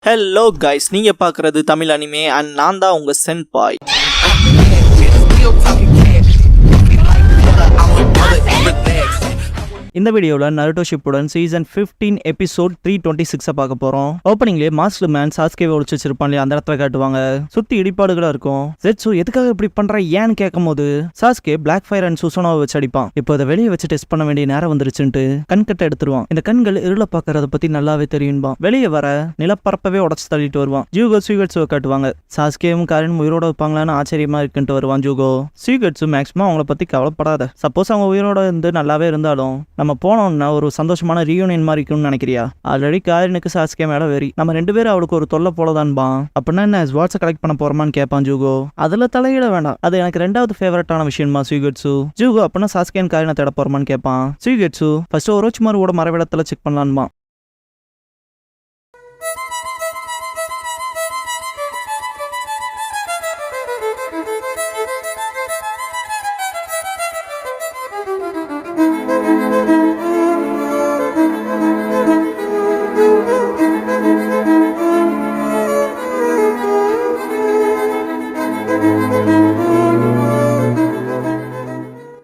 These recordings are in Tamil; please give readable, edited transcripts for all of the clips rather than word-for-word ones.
ஹலோ கைஸ், நீங்க பார்க்குறது தமிழ் அனிமே அண்ட் நான் தான் உங்க சென்பாய். இந்த வீடியோவில் நருட்டோ ஷிப்புடன் சீசன் 15 எபிசோட் 326 பார்க்க போகிறோம். ஓப்பனிங்லேயே மாஸ்டர் மேன் சாஸ்கேவை ஒழிச்சு வச்சிருப்பான் இல்லையா, அந்த இடத்துல காட்டுவாங்க. சுற்றி இடிபாடுகளாக இருக்கும். ஜெட்சு எதுக்காக இப்படி பண்ணுற ஏன்னு கேட்கும் போது சாஸ்கே பிளாக் ஃபயர் அண்ட் சுசோனாவை வச்சு அடிப்பான். இப்போ அதை வெளியே வச்சு டெஸ்ட் பண்ண வேண்டிய நேரம் வந்துருச்சுன்ட்டு கண்கட்டை எடுத்துருவான். இந்த கண்கள் இருளை பார்க்கறத பற்றி நல்லாவே தெரியும்பா. வெளியே வர நிலப்பரப்பவே உடச்சு தள்ளிட்டு வருவான். ஜூகோ ஸ்வீகட்ஸுவை காட்டுவாங்க. சாஸ்கேவும் காரனும் உயிரோட வைப்பாங்களான்னு ஆச்சரியமா இருக்குன்ட்டு வருவான் ஜூகோ. ஸ்வீகட்ஸு மேக்ஸிமம் அவங்கள பற்றி கவலைப்படாத, சப்போஸ் அவங்க உயிரோட இருந்து நல்லாவே இருந்தாலும் நம்ம போனோம்னா ஒரு சந்தோஷமான ரீயூனியன் மாதிரி இருக்கும்னு நினைக்கிறியா? ஆல்ரெடி காரனுக்கு சாஸ்கே மேல வெறி. நம்ம ரெண்டு பேரும் அவளுக்கு ஒரு தொல்லை போலதான்பான். அப்படின்னா என்ன ஸ்வாட்ஸை கலெக்ட் பண்ண போறோமான்னு கேட்பான் ஜூகோ. அதுல தலையிட வேண்டாம், அது எனக்கு ரெண்டாவது ஃபேவரட்டான விஷயமா ஸ்வீகட்ஸு. ஜூகோ அப்படின்னா சாஸ்கேன் காரனை தேட போறோமான்னு கேட்பான். ஸ்வீகட்ஸு ஃபர்ஸ்ட் ஒரோச்சிமாரோட மரவிடத்துல செக் பண்ணலான்பான்.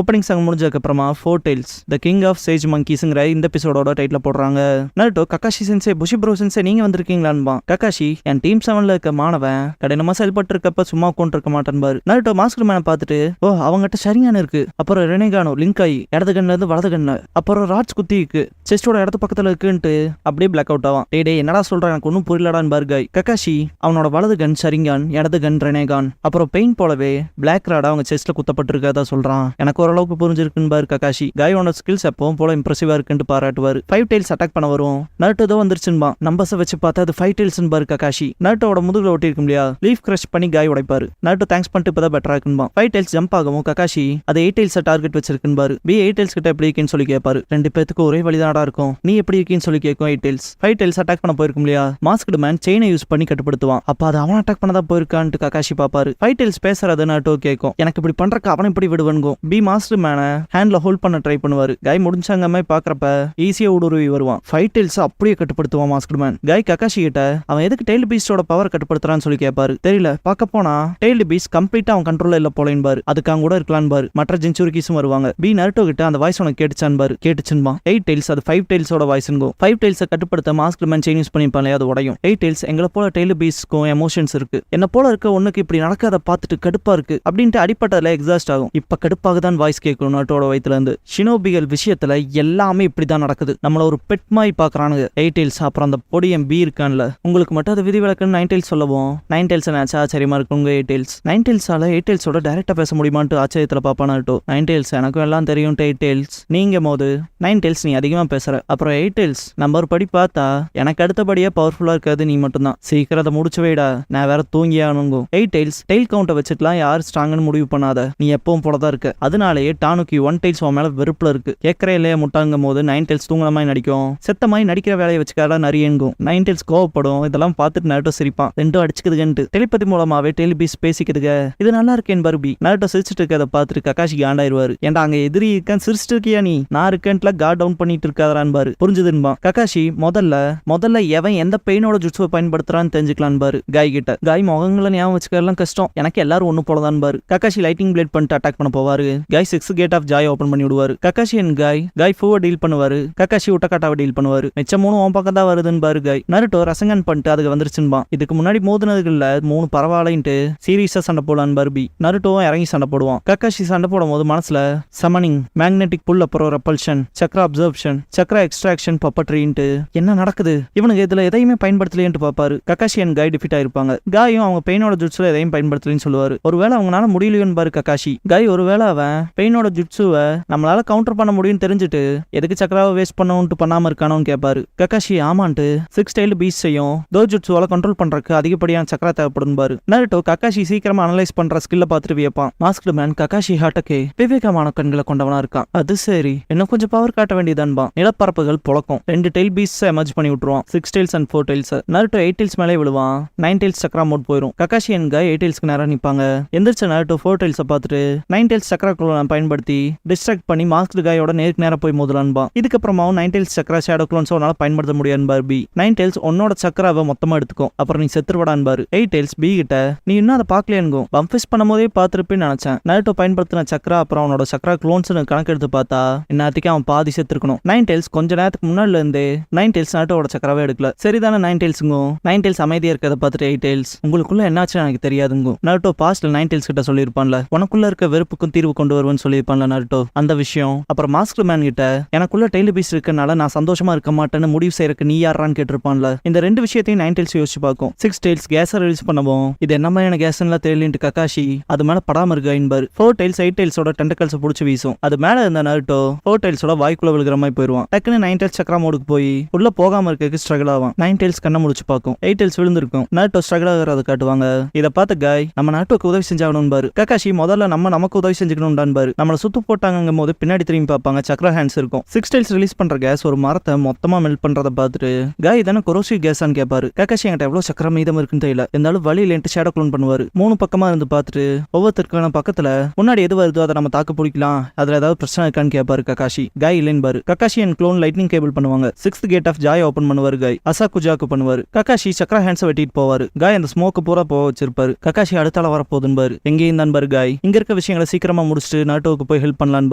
ஓப்பனிங் சாங் முடிஞ்சதுக்கப்புறமா four tails the king of sage மங்கீஸ்ங்கிற இந்த எபிசோடோட டைட்டில் போடுறாங்க. நருட்டோ கக்காஷி சென்சே புஷிப்ரோ சென்சே நீங்க வந்திருக்கீங்களான்பா. கக்காஷி என் டீம் 7ல இருக்க மாணவன் கடினமா செயல்பட்டு இருக்கப்ப சும்மா உட்காந்து இருக்க மாட்டேன்பாரு. நருட்டோ மாஸ்டர் மேனை பார்த்துட்டு ஓ அவங்ககிட்ட சரியான இருக்கு, அப்புறம் ரெனேகானோ லிங்க் ஆகி இடது கண்ணுல இருந்து வலது கண்ணு, அப்புறம் ராட்ஸ் குத்தி இருக்கு செஸ்டோட இடத்து பக்கத்துல இருக்குன்ட்டு அப்படியே பிளாக் அவுட் ஆவான். டே என்னடா சொல்றான், எனக்கு ஒன்னும் புரியலடான்னு பாருகாய். கக்காஷி அவனோட வலது கன் ஷரிங்கான், இடது கன் ரெனேகான், அப்புறம் பெயின் போலவே பிளாக் ராடா அவங்க செஸ்ட்ல குத்தப்பட்டிருக்கதா சொல்றான். எனக்கு ஓரளவுக்கு புரிஞ்சிருக்குன்னு பாரு கக்காஷி. காயோட ஸ்கில்ஸ் எப்பவும் போல இம்ப்ரெசிவா இருக்குன்னு பாராட்டுவாரு. 5 டெயில்ஸ் அட்டாக் பண்ண வரும். நருட்டோ தான் வந்துருச்சுன்பா. நம்பர்ஸை வச்சு பார்த்தா அது 5 டெயில்ஸ் பாரு கக்காஷி. நருட்டோட முதுகுல ஒட்டி இருக்கும் இல்லையா, லீஃப் கிரஷ் பண்ணி காய் உடைப்பாரு. நருட்டோ தேங்க்ஸ் பண்ணிட்டு இப்பதான் பெட்டரா இருக்குன்பா. 5 டெயில்ஸ் ஜம்ப் ஆகவும் கக்காஷி அது 8 டெயில்ஸ் டார்கெட் வச்சிருக்குன்னு பாரு. 8 டெயில்ஸ் கிட்ட எப்படி இருக்குன்னு சொல்லி கேட்பாரு. ரெண்டு பேத்துக்கு ஒரே வழிதாடா இருக்கும், நீ எப்படி இருக்கீன்னு சொல்லி கேட்கும் 8 டெயில்ஸ். 5 டெயில்ஸ் அட்டாக் பண்ண போயிருக்கும் இல்லையா, மாஸ்க்டு மேன் செயினை யூஸ் பண்ணி கட்டுப்படுத்துவான். அப்ப அது அவன் அட்டாக் பண்ணதா போயிருக்கான்ட்டு கக்காஷி பாப்பாரு. 5 டெயில்ஸ் பேசுறது நருட்டோ கேட்கும். எனக்கு இப்படி பண்றக்கு அவன் இப்படி விடுவனுக்கும். மாஸ்டர் மேன ஹேண்ட்ல ஹோல்ட் பண்ண ட்ரை பண்ணுவாரு. காய் முடிஞ்சாங்க மாதிரி பாக்குறப்ப ஈஸியா ஊடுருவி வருவான். 5 டெயில்ஸ் அப்படியே கட்டுப்படுத்துவான் மாஸ்கர் மேன். காய் கக்காஷி கிட்ட அவன் எதுக்கு டெய்ல் பீஸ்டோட பவர் கட்டுப்படுத்துறான்னு சொல்லி கேட்பாரு. தெரியல, பார்க்க போனா டெய்ல் பீஸ்ட் கம்ப்ளீட்டா அவன் கண்ட்ரோல்ல இல்ல போலேன்னு அதுக்கு அவங்க கூட இருக்கலான்னு பாரு. மற்ற ஜென்சுரிக்கிஸும் வருவாங்க. நருட்டோ கிட்ட அந்த வாய்ஸ் உனக்கு கேட்டுச்சான் பாரு. கேட்டுச்சுன்பா. 8 டெயில்ஸ் அது 5 டெயில்ஸோட வாய்ஸ்ங்கோ. 5 டெயில்ஸை கட்டுப்படுத்த மாஸ்கர் மேன் செயின் யூஸ் பண்ணிப்பாங்க, அது உடையும். 8 டெயில்ஸ் எங்களை போல டெய்ல் பீஸ்க்கும் எமோஷன்ஸ் இருக்கு, என்ன போல இருக்க ஒண்ணுக்கு இப்படி நடக்காத பார்த்துட்டு கடுப்பா இருக்கு அப்படின்ட்டு அடிப்பட்டதுல எக்ஸாஸ்ட் ஆகும். இப்ப கடுப்பாக தான் வாய்ஸ் கேட்கணும் நருட்டோட வயிற்றுல இருந்து. ஷினோபிகள் விஷயத்துல எல்லாமே இப்படிதான் நடக்குது, நம்மள ஒரு பெட் மாதிரி பாக்குறானுங்க. 8 டெயில்ஸ் அப்புறம் அந்த பொடியம் பி இருக்கான்ல, உங்களுக்கு மட்டும் அது விதி விலக்குன்னு 9 டெயில்ஸ் சொல்லவும் 9 டெயில்ஸ் நினைச்சா ஆச்சரியமா இருக்குங்க. 8 டெயில்ஸ் 9 டெயில்ஸால 8 டெயில்ஸோட டைரக்டா பேச முடியுமான்ட்டு ஆச்சரியத்துல பாப்பானா. 9 டெயில்ஸ் எனக்கும் எல்லாம் தெரியும். 8 டெயில்ஸ் நீங்க போது 9 டெயில்ஸ் நீ அதிகமா பேசுற. அப்புறம் 8 டெயில்ஸ் நம்பர் படி பார்த்தா எனக்கு அடுத்தபடியா பவர்ஃபுல்லா இருக்காது நீ மட்டும் தான். சீக்கிரம் அதை முடிச்சு வைடா, நான் வேற தூங்கியானுங்கும். 8 டெயில்ஸ் டெயில் கவுண்ட்டை வச்சுட்டுலாம் யார் ஸ்ட்ராங்னு முடிவு பண்ணாத, நீ எப்பவும் போலதான் இருக்க. அதனாலேயே டானுக்கு 1 டெயில்ஸ் மேல வெறுப்புல இருக்கு. கேட்கற இல்லையா முட்டாங்கும் போது 9 டெயில்ஸ் தூங்குற மாதிரி நடிக்கும். செத்த மாதிரி நடிக்கிற வேலையை வச்சுக்காத நிறையங்கும். 9 டெயில்ஸ் கோவப்படும். இதெல்லாம் பார்த்துட்டு நருட்டோ சிரிப்பான். ரெண்டும் அடிச்சுக்குதுகன்ட்டு டெலிபதி மூலமாவே டெய்ல் பீஸ் பேசிக்குதுங்க. இது நல்லா இருக்கேன் பருபி. நருட்டோ சிரிச்சுட்டு இருக்கதை பார்த்துட்டு கக்காஷி காண்டாயிருவாரு. ஏன்டா அங்க எதிரி இருக்கேன் சிரிச்சுட்டு இருக்கியா நீ, நான் இருக்கேன்ட்ல காட் டவுன் பண்ணிட்டு இருக்காதான்னு பாரு. புரிஞ்சுதுன்பா. கக்காஷி முதல்ல எவன் எந்த பெயினோட ஜுட்சுவை பயன்படுத்துறான்னு தெரிஞ்சுக்கலான்னு பாரு. காய் கிட்ட காய் முகங்களை ஞாபகம் வச்சுக்கலாம் கஷ்டம், எனக்கு எல்லாரும் ஒண்ணு போலதான் பாரு. கக்காஷி லைட்டிங் பிளேட் பண்ணிட்டு அட்டாக் பண்ண போவாரு. காய் 6 கேட் ஆஃப் ஜாய் ஓபன் பண்ணி விடுவாரு. கக்காஷி அண்ட் காய் ஃபூவை டீல் பண்ணுவாரு. கக்காஷி உட்டக்காட்டாவை டீல் பண்ணுவாரு. மிச்சம் 3 உன் பக்கம் தான் வருதுன்னு பாரு. காய் நருட்டோ ரசங்கன் பண்ணிட்டு அதுக்கு வந்துருச்சுன்பா. இதுக்கு முன்னாடி மோதுனதுல 3 பரவாயில்லைன்ட்டு சீரியஸா சண்டை போடலான்னு பாரு. நருட்டோவும் இறங்கி சண்டை போடுவான். கக்காஷி சண்டை போடும் போது மனசுல சமனிங், மேக்னெட்டிக் புல், அப்புறம் ரெப்பல்ஷன், சக்ரா அப்சர்ப்ஷன், சக்ரா எக்ஸ்ட்ராக்ஷன், பப்பட்ரின்ட்டு என்ன நடக்குது இவனுக்கு இதுல எதையுமே பயன்படுத்தலையேன்ட்டு பாப்பாரு. கக்காஷி அண்ட் காய் டிஃபிட் ஆயிருப்பாங்க. காயும் அவங்க பெயினோட ஜுட்சுல எதையும் பயன்படுத்தலன்னு சொல்லுவாரு. ஒருவேளை அவங்களால முடியலையோன்னு பாரு கக்காஷி. காய் ஒருவேளை அவன் பெயினோட ஜுட்சுவை நம்மளால கவுண்டர் பண்ண முடியும்னு தெரிஞ்சுட்டு எதுக்கு சக்கராவை வேஸ்ட் பண்ணணும்னு பண்ணாம இருக்கானோன்னு கேட்பாரு. கக்காஷி ஆமான்ட்டு 6 டெயில் பீஸ் செய்யும் தோஜுட்சுவால கண்ட்ரோல் பண்றதுக்கு அதிகப்படியான சக்கரா தேவைப்படும் பாரு. நருட்டோ கக்காஷி சீக்கிரமா அனலைஸ் பண்ற ஸ்கில்ல பார்த்துட்டு வியப்பான். மாஸ்க்டு மேன் கக்காஷி ஹாட்டக்கே விவேகமான கண்களை கொண்டவனா இருக்கான். அது சரி, இன்னும் கொஞ்சம் பவர் காட்ட வேண்டியதான்பா. நிலப்பரப்புகள் புழக்கம் 2 டெயில் பீஸ் எமர்ஜ் பண்ணி விட்டுருவான். 6 tails and 4 tails. Naruto 8 tails மேலே விழுவான். 9 டெயில்ஸ் சக்கரா மோட் போயிடும். கக்காஷி அண்ட் காய் 8 டெயில்ஸ்க்கு நேரம் நிப்பாங்க. எந்திரிச்ச நருட்டோ 4 டெயில்ஸை பார்த்துட்டு 9 டெயில்ஸ் சக்கராக்குள்ள பிளான் பயன்படுத்தி டிஸ்ட்ராக்ட் பண்ணி மாஸ்க்டு காயோட நேருக்கு நேரம் போய் மோதலான்பா. இதுக்கப்புறமாவும் நைன் டெயில்ஸ் சக்கரா ஷேடோ க்ளோன்ஸ் உன்னால பயன்படுத்த முடியாதுபார் பி. நைன் டெயில்ஸ் உன்னோட சக்கராவை மொத்தமா எடுத்துக்கும், அப்புறம் நீ செத்துருவடான்பாரு. எயிட் டெயில்ஸ் பி கிட்ட நீ இன்னும் அதை பாக்கலையானுங்க, பம்ஃபிஸ் பண்ணும்போதே பார்த்துருப்பேன்னு நினைச்சேன். நருட்டோ பயன்படுத்தின சக்கரா அப்புறம் அவனோட சக்கரா க்ளோன்ஸ் கணக்கு எடுத்து பார்த்தா இன்னத்துக்கு அவன் பாதி செத்துருக்கணும். நைன் டெயில்ஸ் கொஞ்ச நேரத்துக்கு முன்னாடில இருந்தே நைன் டெயில்ஸ் நருட்டோட சக்கராவே எடுக்கல. சரிதானே நைன் டெயில்ஸுங்க. நைன் டெயில்ஸ் அமைதியா இருக்கிறத பார்த்துட்டு எயிட் டெயில்ஸ் உங்களுக்குள்ள என்னாச்சுன்னு எனக்கு தெரியாதுங்க. நருட்டோ பாஸ்ட்ல நைன் டெயில்ஸ் கிட்ட சொல்லியிருப்பான்ல, உனக்குள்ள இருக்க வெறுப்புக்கும் தீர்வு கொண்டு வருவேன்னு சொல்லியிருப்பான்ல நருட்டோ, அந்த விஷயம். அப்புறம் மாஸ்டர் மேன் கிட்ட எனக்குள்ள டெய்லி பீஸ் இருக்கனால நான் சந்தோஷமா இருக்க மாட்டேன்னு முடிவு செய்யறதுக்கு நீ யாரான்னு கேட்டிருப்பான்ல. இந்த ரெண்டு விஷயத்தையும் நைன் டெயில்ஸ் யோசிச்சு பார்க்கும். சிக்ஸ் டெயில்ஸ் கேஸை ரிலீஸ் பண்ணவும் இது என்ன மாதிரியான கேஸ்ல தெரியலன்ட்டு கக்காஷி அது மேல படாம இருக்காரு. ஃபோர் டெயில்ஸ் எயிட் டெயில்ஸோட டென்டக்கல்ஸ் புடிச்சு வீசும். அது மேல இருந்த நருட்டோ ஃபோர் டெயில்ஸோட வாய்க்குள்ள விழுகிற மாதிரி போயிருவான். டக்குன்னு நைன் டெயில்ஸ் சக்கரா மோடுக்கு போய் உள்ள போகாம இருக்க ஸ்ட்ரகிள் ஆகும். நைன் டெயில்ஸ் கண்ணை முடிச்சு பார்க்கும். எயிட் டெயில்ஸ் விழுந்திருக்கும். நருட்டோ ஸ்ட்ரகிள் ஆகிறத காட்டுவாங்க. இதை பார்த்த காய் நம்ம நருட்டோக்கு உதவி செஞ்சாகணும் பாரு. கக்காஷி முதல்ல நமக்கு உதவி செஞ்சுக்கணும் பாரு. நம்மள சுத்து போட்டாங்க போது பின்னாடி திரும்பி பார்ப்பாங்க, சக்கரா ஹேண்ட்ஸ் இருக்கும். சிக்ஸ் டெயில்ஸ் ரிலீஸ் பண்ற கேஸ் ஒரு மரத்தை மொத்தமா மெல்ட் பண்றத பார்த்துட்டு காய் தானே கொரோசி கேஸான்னு கேட்பாரு. கக்காஷி என்கிட்ட எவ்வளவு சக்கரம் மீதம் இருக்குன்னு தெரியல, இருந்தாலும் வழியிலேன்ட்டு ஷேடோ க்ளோன் பண்ணுவாரு. மூணு பக்கமா இருந்து பார்த்துட்டு ஒவ்வொருத்தருக்கான பக்கத்துல முன்னாடி எது வருதோ அதை நம்ம தாக்கு பிடிக்கலாம், அதுல ஏதாவது பிரச்சனை இருக்கான்னு கேட்பாரு கக்காஷி. காய் இல்லைன்னு பாரு. Kakashi and clone lightning cable பண்ணுவாங்க. Sixth gate of joy open பண்ணுவாரு காய். அசாகுஜாக்கு பண்ணுவாரு. கக்காஷி சக்கரா ஹேண்ட்ஸ் வெட்டிட்டு போவாரு. காய் அந்த ஸ்மோக்கு பூரா போக வச்சிருப்பாரு. கக்காஷி அடுத்தால வரப்போகுதுன்னு பாரு. எங்கேயும் தான் பாரு காய். இங்க இருக்க விஷயங்களை சீக்கிரமா முடிச்சுட்டு நருட்டோவுக்கு போய் ஹெல்ப் பண்ணலான்னு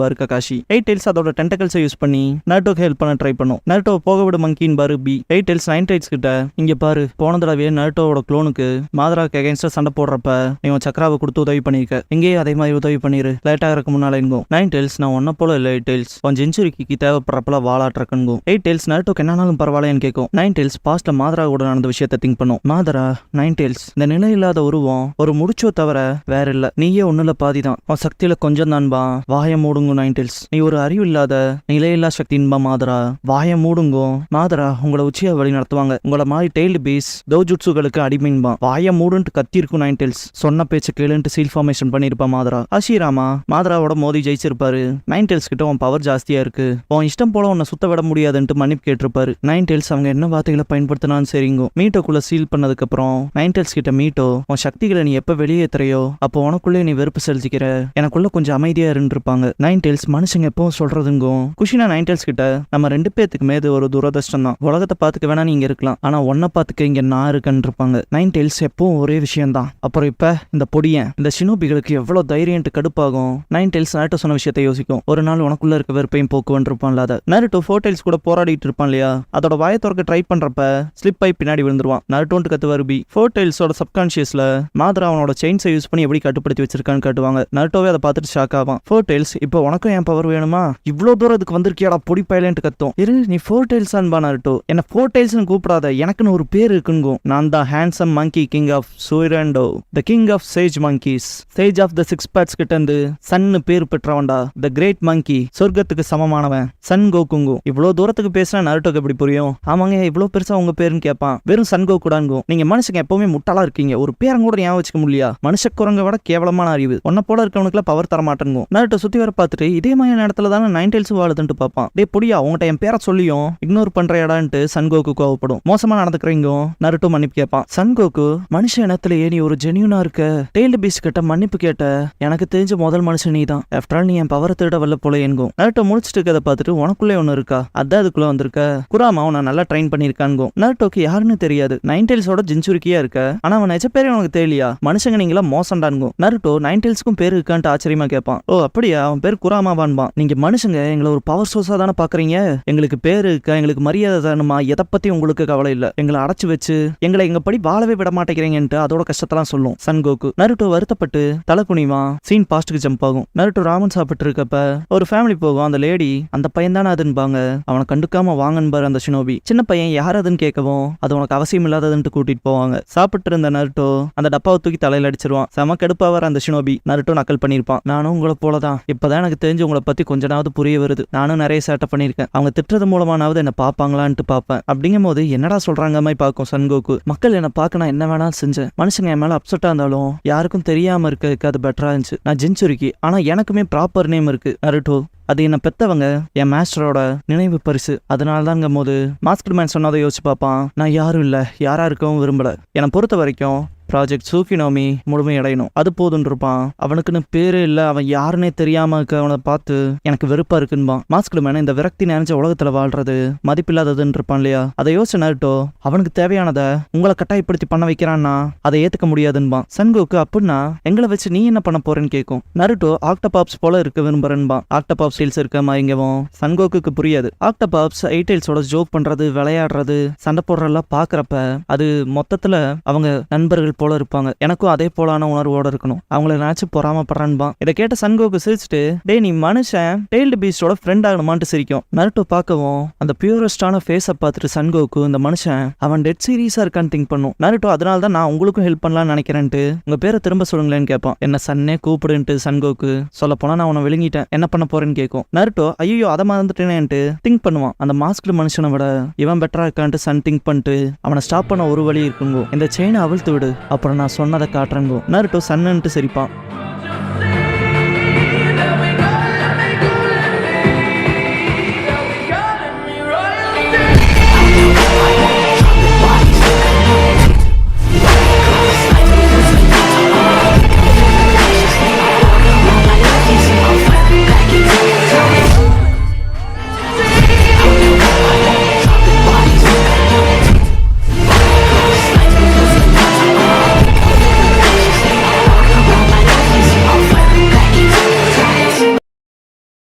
பாரு கக்காஷி. எயிட் டெயில்ஸ் அதோட டென்டக்கல்ஸை யூஸ் பண்ணி நருட்டோக்கு ஹெல்ப் பண்ண ட்ரை பண்ணும். நருட்டோ போக விட மங்கின்னு பாரு B. Eight tails nine tails கிட்ட இங்க பாரு, போன தடவையே நருட்டோவோட க்ளோனுக்கு மாதராக்கு அகைன்ஸ்டா சண்டை போடுறப்ப நீ சக்கராவை கொடுத்து உதவி பண்ணிருக்க, இங்கே அதே மாதிரி உதவி பண்ணிரு, லேட் ஆகிறதுக்கு முன்னால எங்கும். நைன் டெயில்ஸ் நான் ஒன்ன போல இல்ல எயிட் டெயில்ஸ், உன் செஞ்சுரிக்கு தேவைப்படுறப்பல வாலாட்டுறக்குங்கும். எயிட் டெயில்ஸ் நருட்டோக்கு என்னாலும் பரவாயில்லன்னு கேட்கும். நைன் டெயில்ஸ் பாஸ்ட்ல மாதரா கூட நடந்த விஷயத்தை திங்க் பண்ணும். மாதரா நைன் டெயில்ஸ் இந்த நிலை இல்லாத உருவம் ஒரு முடிச்சோ தவிர வேற இல்ல, நீயே ஒண்ணுல பாதிதான், உன் சக்தியில கொஞ்சம் தான்பா, வாய மூடுங்க நைன் டெயில்ஸ், நீ ஒரு அறிவு இல்லாத நிலையில்லா சக்தின்பா மாதரா, வாய மூடுங்கோ. மாதரா உங்களை உச்சியா வழி நடத்துவாங்க, உங்களை மாதிரி டெய்ல்டு பீஸ் தோஜுட்சுகளுக்கு அடிமைன்பா, வாய மூடுன்ட்டு கத்தி இருக்கும் நைன் டெயில்ஸ், சொன்ன பேச்சு கேளுன்ட்டு சீல் ஃபார்மேஷன் பண்ணிருப்பா மாதரா. அஷிராமா மாதராவோட மோதி ஜெயிச்சிருப்பாரு. நைன் டெயில்ஸ் கிட்ட உன் பவர் ஜாஸ்தியா இருக்கு, உன் இஷ்டம் போல உன்னை சுத்த விட முடியாதுன்ட்டு மன்னிப்பு கேட்டிருப்பாரு. நைன் டெயில்ஸ் அவங்க என்ன வார்த்தைகளை பயன்படுத்தினாலும் சரிங்கோ. மீட்டோக்குள்ள சீல் பண்ணதுக்கு அப்புறம் நைன் டெயில்ஸ் கிட்ட மீட்டோ உன் சக்திகளை நீ எப்ப வெளியேத்துறையோ அப்போ உனக்குள்ளே நீ வெறுப்பு செலுத்திக்கிற, எனக்குள்ள கொஞ்சம் அமைதியா இருந்திருப்பாங்க. நைன் டெயில்ஸ் மனுஷங்க எப்பவும் சொல்றதுங்கோ. குஷினா நைன் டெயில்ஸ் கிட்ட நம்ம ரெண்டு பேத்துக்குமே இது ஒரு துரதிருஷ்டம் தான், உலகத்தை பார்த்துக்க வேணா நீங்க இருக்கலாம், ஆனா ஒன்ன பார்த்துக்க இங்க நான் இருக்கேன்னு இருப்பாங்க. நைன் டெயில்ஸ் எப்பவும் ஒரே விஷயம் தான். அப்புறம் இப்ப இந்த பொடியன் இந்த ஷினோபிகளுக்கு எவ்வளவு தைரியன்ட்டு கடுப்பாகும். நைன் டெயில்ஸ் நருட்டோ சொன்ன விஷயத்தை யோசிக்கும். ஒரு நாள் உனக்குள்ள இருக்க வெறுப்பையும் போக்குவன் இருப்பான்ல. அதை நருட்டோ ஃபோர் டெயில்ஸ் கூட போராடிட்டு இருப்பான் இல்லையா, அதோட வாயை திறக்க ட்ரை பண்றப்ப ஸ்லிப் ஆகி பின்னாடி விழுந்துருவான். நருட்டோன்ட்டு கத்துவாரு பி. ஃபோர் டெயில்ஸோட சப்கான்ஷியஸ்ல மாதரா அவனோட செயின்ஸை யூஸ் பண்ணி எப்படி கட்டுப்படுத்தி வச்சிருக்கான்னு காட்டுவாங்க. நருட்டோவே அதை பார்த்துட்டு ஷாக் ஆவான். ஃபோர் டெயில்ஸ் இப்போ உனக்கும் என் பவர் வேணுமா, இவ்வளவு தூரம் இதுக்கு வந்திருக்கியாடா பொடி பையலன்ட்டு கத்தும். இரு நீ ஃபோர் டெயில்ஸ் அன்பா நருட்டோ, என்ன ஃபோர் டெயில்ஸ்னு கூப்பிடாத, எனக்குன்னு ஒரு பேர் இருக்குங்கும். நான் தான் ஹேண்ட்ஸம் மங்கி கிங் ஆஃப் சூரண்டோ, the king of sage monkeys, sage of the six paths கிட்ட இருந்து சன்னு பேர் பெற்றவன்டா, த கிரேட் மங்கி, சொர்க்கத்துக்கு சமமானவன், சன் கோகுங்கு. இவ்வளவு தூரத்துக்கு பேசினா நருட்டோக்கு எப்படி புரியும்? ஆமாங்க இவ்வளவு பெருசா உங்க பேருன்னு கேட்பான். வெறும் சன் கோகுடான்கும். நீங்க மனுஷங்க எப்பவுமே முட்டாளா இருக்கீங்க, ஒரு பேரம் கூட ஞாபகம் வச்சுக்க முடியா, மனுஷ குரங்க விட கேவலமான அறிவு, உன்ன போல இருக்கவனுக்குல பவர் தர மாட்டேங்கும். நருட்டோ சுத்தி வர பார்த்துட்டு இதே மாதிரி இடத்துல தானே நைன் டெயில்ஸ் வாழுதுன்ட்டு பார்ப்பான். டே பொடியா உங்கள்கிட்ட என் பேரை சொல்லியும் இக்னோர் பண்ற இடான்ட்டு சன்கோக்கு கோவப்படும். மோசமா நடந்துக்கிறீங்க நருட்டோ மன்னிப்பு கேட்பான். சன்கோக்கு மனுஷ இனத்திலேயே நீ ஒரு ஜெனியூனா இருக்க, டெய்ல்டு பீஸ் கிட்ட மன்னிப்பு கேட்ட, எனக்கு தெரிஞ்ச முதல் மனுஷன் நீ தான், ஆஃப்டர் ஆல் நீ என் பவரை திருட வரல போல என்கும். நருட்டோ முடிச்சுட்டு இருக்கதை பார்த்துட்டு உனக்குள்ளே ஒண்ணு இருக்கா, அதான் அதுக்குள்ள வந்திருக்க, குராமா உன்னை நல்லா ட்ரெயின் பண்ணிருக்கான்கும். நருட்டோக்கு யாருன்னு தெரியாது, நைன் டெயில்ஸோட ஜின்சுரிக்கியா இருக்க, ஆனா அவன் நிஜ பேரே உனக்கு தெரியலையா, மனுஷங்க நீங்களா மோசண்டான்கும். நருட்டோ நைன் டெயில்ஸ்க்கும் பேர் இருக்கான்ட்டு ஆச்சரியமா கேட்பான். ஓ அப்படியா, அவன் பேர் குராமாவான்பான். நீங்க மனுஷங்க எங்களை ஒரு பவர் சோர்ஸா தானே பாக்குறீங்க, எங்களுக்கு பேரு இருக்கா, எங்களுக்கு மரியாதை தரணுமா, எதை பத்தி உங்களுக்கு கவலை இல்ல, எங்களை அடைச்சு வச்சு எங்களை எங்க படி வாழவே விட மாட்டேங்கிறீங்கன்ட்டு அதோட கஷ்டத்தெல்லாம் சொல்லும் சன்கோக்கு. நருட்டோ வருத்தப்பட்டு தலை குனிவா. சீன் பாஸ்ட்டுக்கு ஜம்ப் ஆகும். நருட்டோ ராமன் சாப்பிட்டு இருக்கப்ப ஒரு ஃபேமிலி போகும். அந்த லேடி அந்த பையன் தானே அதுன்பாங்க, அவனை கண்டுக்காம வாங்கன்பாரு அந்த ஷினோபி. சின்ன பையன் யார் அதுன்னு கேட்கவும் அது உனக்கு அவசியம் இல்லாததுன்ட்டு கூட்டிட்டு போவாங்க. சாப்பிட்டு இருந்த நருட்டோ அந்த டப்பாவை தூக்கி தலையில அடிச்சிருவான். செம கடுப்பாவார் அந்த ஷினோபி. நருட்டோ நக்கல் பண்ணிருப்பான். நானும் உங்களை போலதான், இப்பதான் எனக்கு தெரிஞ்சு உங்களை பத்தி கொஞ்சமாவது புரிய வருது, நானும் நிறைய சேட்டை பண்ணிருக்கேன், அவங்க திட்டுறது மூலமானாவது என்ன பாப்பாங்களான்ட்டு பாப்பேன். அப்படிங்கும் போது என்னடா சொல்றாங்க மாதிரி பார்க்கும் சன்கோக்கு. மக்கள் என்ன பார்க்க நான் என்ன வேணாலும் செஞ்சேன், மனுஷங்க என் மேல அப்செட்டா இருந்தாலும் யாருக்கும் தெரியாம இருக்க அது பெட்டரா இருந்துச்சு. நான் ஜின்சுரிக்கி, ஆனா எனக்குமே ப்ராப்பர் நேம் இருக்கு நருட்டோ, அது என்ன பெத்தவங்க என் மாஸ்டரோட நினைவு பரிசு, அதனால தான்ங்கும் போது மாஸ்டர் மேன் சொன்னதை யோசிச்சு பார்ப்பான். நான் யாரும் இல்ல, யாரா இருக்கவும் விரும்பல, என்னை பொறுத்த வரைக்கும் ப்ராஜெக்ட் சூக்கினோமி முழுமையடையணும், அது போதுன்னு இருப்பான். அவனுக்குன்னு பேரே இல்ல, அவன் யாருன்னே தெரியாம அவனை பார்த்து எனக்கு வெறுப்பா இருக்குன்பான். மாஸ்க் மேன இந்த விரக்தி நிறைஞ்ச உலகத்துல வாழ்றது மதிப்பில்லாததுன்னு இருப்பான் இல்லையா. அதை யோசிச்ச நருட்டோ அவனுக்கு தேவையானதை உங்களை கட்டாயப்படுத்தி பண்ண வைக்கிறான்னா அதை ஏத்துக்க முடியாதுன்பான். சன்கோக்கு அப்படின்னா எங்களை வச்சு நீ என்ன பண்ண போறேன்னு கேட்கும். நருட்டோ ஆக்டோபாப்ஸ் போல இருக்க விரும்புறேன்பான். ஆக்டோபாப்ஸ் டெயில்ஸ் இருக்க மயங்கவும் சன்கோக்கு புரியாது. ஆக்டோபாப்ஸ் எயிட்டெயில்ஸோட ஜோக் பண்றது, விளையாடுறது, சண்டை போடுறதெல்லாம் பாக்குறப்ப அது மொத்தத்துல அவங்க நண்பர்கள் போல இருப்பாங்க. எனக்கும் அதே போலான உணர்வோட இருக்கணும், அவங்கள நினைச்சு பொறாமப்படுறான்பான். இதை கேட்ட சன்கோக்கு சிரிச்சுட்டு டேய் நீ மனுஷன் டெய்ல்டு பீஸ்டோட ஃப்ரெண்ட் ஆகணுமான்ட்டு சிரிக்கும். நருட்டோ பார்க்கவும் அந்த பியூரஸ்டான ஃபேஸை பார்த்துட்டு சன்கோக்கு இந்த மனுஷன் அவன் டெட் சீரியஸா இருக்கான்னு திங்க் பண்ணும். நருட்டோ அதனால தான் நான் உங்களுக்கும் ஹெல்ப் பண்ணலாம்னு நினைக்கிறேன்ட்டு உங்க பேரை திரும்ப சொல்லுங்களேன்னு கேட்பான். என்ன சன்னே கூப்பிடுன்ட்டு சன்கோக்கு சொல்ல போனா நான் உன்னை விழுங்கிட்டேன், என்ன பண்ண போறேன்னு கேட்கும். நருட்டோ ஐயோ அதை மறந்துட்டேனேன்ட்டு திங்க் பண்ணுவான். அந்த மாஸ்க்டு மனுஷனை விட இவன் பெட்டரா இருக்கான்ட்டு சன் திங்க் பண்ணிட்டு அவனை ஸ்டாப் பண்ண ஒரு வழி இருக்குங்கோ, இந்த செயினை அவிழ்த்து விடு, அப்புறம் நான் சொன்னதை காட்டுறேங்கோ. நருட்டோ சன்னுன்ட்டு சிரிப்பான்.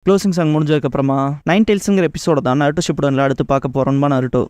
க்ளோசிங் சாங் முடிஞ்சதுக்கப்புறமா நைன் டெயில்ஸுங்கிற எபிசோட தான் நருட்டோ ஷிப்புடன்ல அடுத்து பார்க்க போறோம்னு நருட்டோ.